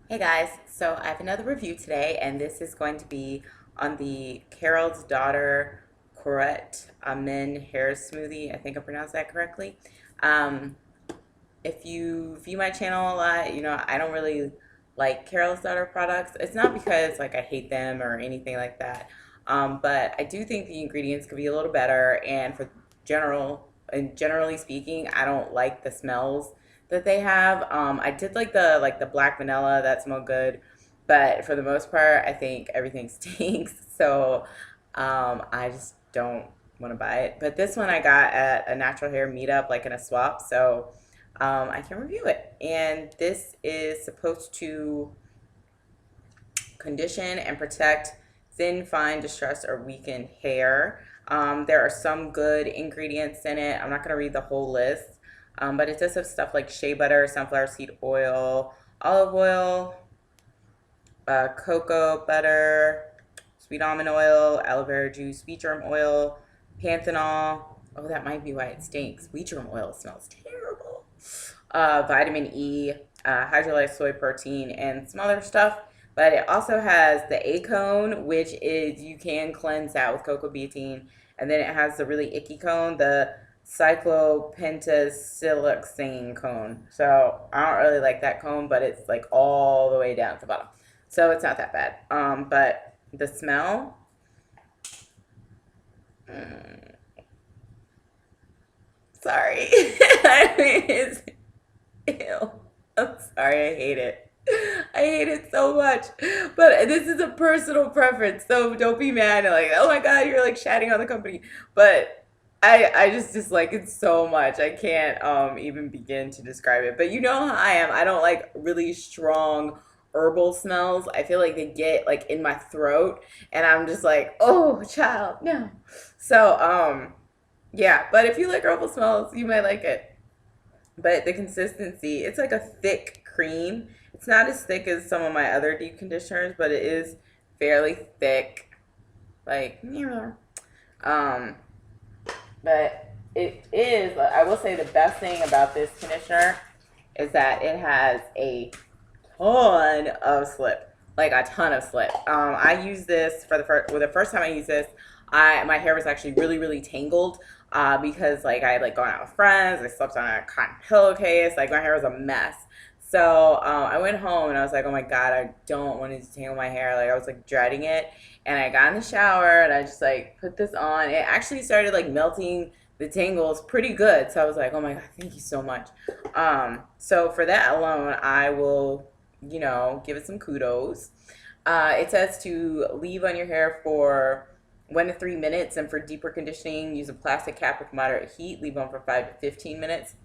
Hey guys, so I have another review today, and this is going to be on the Carol's Daughter Khoret Hmmm hair smoothie. I think I pronounced that correctly. Um, if you view my channel a lot, you know I don't really like Carol's Daughter products. It's not because like I hate them or anything like that, but I do think the ingredients could be a little better. And for generally speaking, I don't like the smells that they have. I did like the black vanilla that smelled good, but for the most part, I think everything stinks. So I just don't want to buy it. But this one I got at a natural hair meetup, like in a swap. So I can review it. And this is supposed to condition and protect thin, fine, distressed, or weakened hair. There are some good ingredients in it. I'm not going to read the whole list, but it does have stuff like shea butter, sunflower seed oil, olive oil, cocoa butter, sweet almond oil, aloe vera juice, wheat germ oil, panthenol. Oh, that might be why it stinks. Wheat germ oil smells terrible. Vitamin E, hydrolyzed soy protein, and some other stuff. But it also has the A cone, which is you can cleanse that with cocoa betaine. And then it has the really icky cone, the cyclopentasiloxane cone. So I don't really like that cone, but it's like all the way down at the bottom. So it's not that bad. But the smell, mm, sorry. I mean, it's ew. I'm sorry, I hate it. I hate it so much. But this is a personal preference, so don't be mad. Like, oh my God, you're like shatting on the company. But I just dislike it so much. I can't even begin to describe it. But you know how I am. I don't like really strong herbal smells. I feel like they get like in my throat, and I'm just like, oh, child, no. So yeah. But if you like herbal smells, you might like it. But the consistency, it's like a thick cream. It's not as thick as some of my other deep conditioners, but it is fairly thick. Like, um, but it is, I will say the best thing about this conditioner is that it has a ton of slip, like a ton of slip. I used this for the first time I used this, my hair was actually really tangled because like I had like gone out with friends, I slept on a cotton pillowcase, like my hair was a mess. So I went home and I was like, oh my God, I don't want to detangle my hair. Like I was like dreading it. And I got in the shower and I just like put this on. It actually started like melting the tangles pretty good. So I was like, oh my God, thank you so much. So for that alone, I will, give it some kudos. It says to leave on your hair for 1 to 3 minutes, and for deeper conditioning, use a plastic cap with moderate heat. Leave on for 5 to 15 minutes.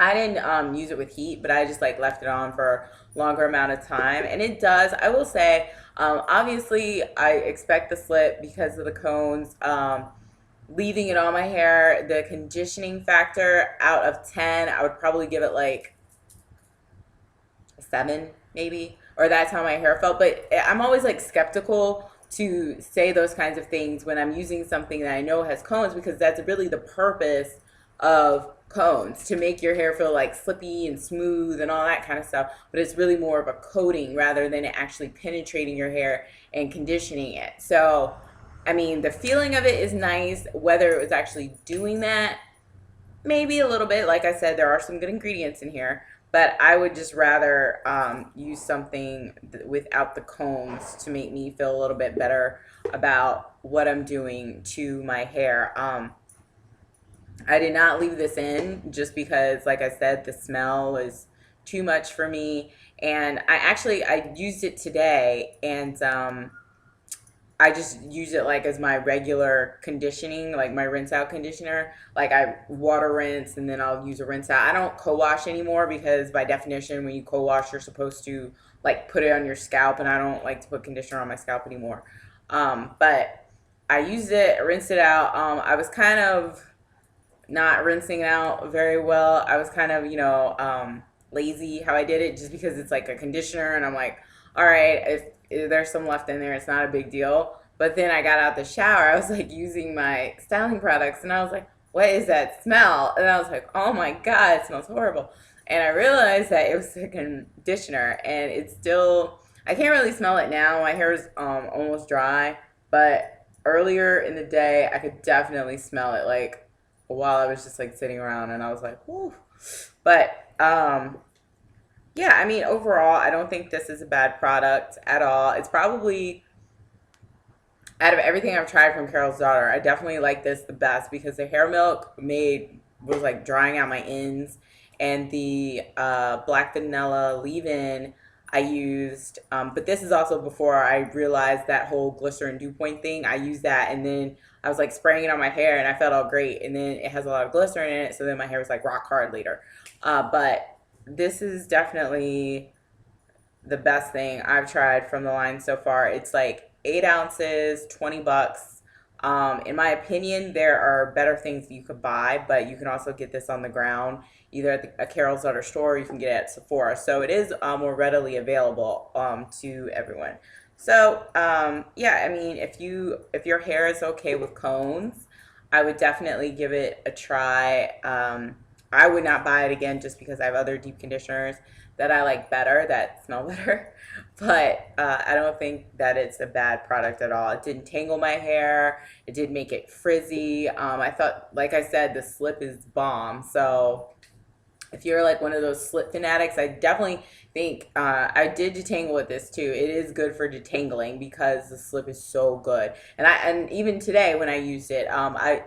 I didn't use it with heat, but I just like left it on for a longer amount of time, and it does. I will say, obviously, I expect the slip because of the cones. Leaving it on my hair, the conditioning factor out of 10, I would probably give it like a 7, maybe, or that's how my hair felt. But I'm always like skeptical to say those kinds of things when I'm using something that I know has cones, because that's really the purpose of cones, to make your hair feel like slippy and smooth and all that kind of stuff. But it's really more of a coating rather than it actually penetrating your hair and conditioning it. So I mean, the feeling of it is nice. Whether it was actually doing that, maybe a little bit. Like I said, there are some good ingredients in here, but I would just rather use something without the combs to make me feel a little bit better about what I'm doing to my hair. I did not leave this in just because, like I said, the smell is too much for me. And I used it today, and I just use it like as my regular conditioning, like my rinse out conditioner. Like I water rinse and then I'll use a rinse out. I don't co-wash anymore because by definition, when you co-wash, you're supposed to like put it on your scalp, and I don't like to put conditioner on my scalp anymore. But I used it, rinsed it out. I was kind of not rinsing it out very well. I was kind of, lazy how I did it, just because it's like a conditioner, and I'm like, all right, if there's some left in there, it's not a big deal. But then I got out the shower, I was like using my styling products, and I was like, what is that smell? And I was like, oh my God, it smells horrible. And I realized that it was a conditioner, and it's still, I can't really smell it now. My hair is almost dry, but earlier in the day, I could definitely smell it, like while I was just like sitting around, and I was like, whoo. But yeah, I mean, overall, I don't think this is a bad product at all. It's probably out of everything I've tried from Carol's Daughter, I definitely like this the best because the hair milk made was like drying out my ends, and the black vanilla leave-in I used. But this is also before I realized that whole glycerin dew point thing. I used that, and then I was like spraying it on my hair, and I felt all great. And then it has a lot of glycerin in it, so then my hair was like rock hard later. But this is definitely the best thing I've tried from the line so far. It's like 8 ounces, $20. In my opinion, there are better things you could buy, but you can also get this on the ground, either at a Carol's Daughter store, or you can get it at Sephora. So it is more readily available to everyone. So yeah, I mean, if your hair is okay with cones, I would definitely give it a try. I would not buy it again just because I have other deep conditioners that I like better, that smell better. But I don't think that it's a bad product at all. It didn't tangle my hair. It did make it frizzy. I thought, like I said, the slip is bomb. So if you're like one of those slip fanatics, I definitely think I did detangle with this too. It is good for detangling because the slip is so good. And even today when I used it,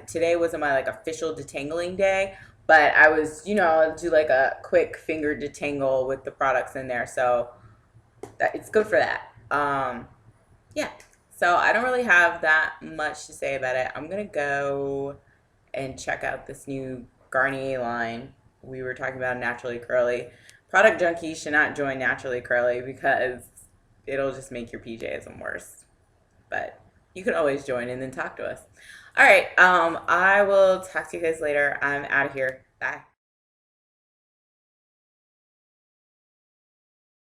today wasn't my like official detangling day, but I was, I'll do like a quick finger detangle with the products in there. So it's good for that. Yeah. So I don't really have that much to say about it. I'm gonna go and check out this new Garnier line. We were talking about Naturally Curly. Product junkies should not join Naturally Curly because it'll just make your PJism worse. But you can always join and then talk to us. All right. I will talk to you guys later. I'm out of here. Bye.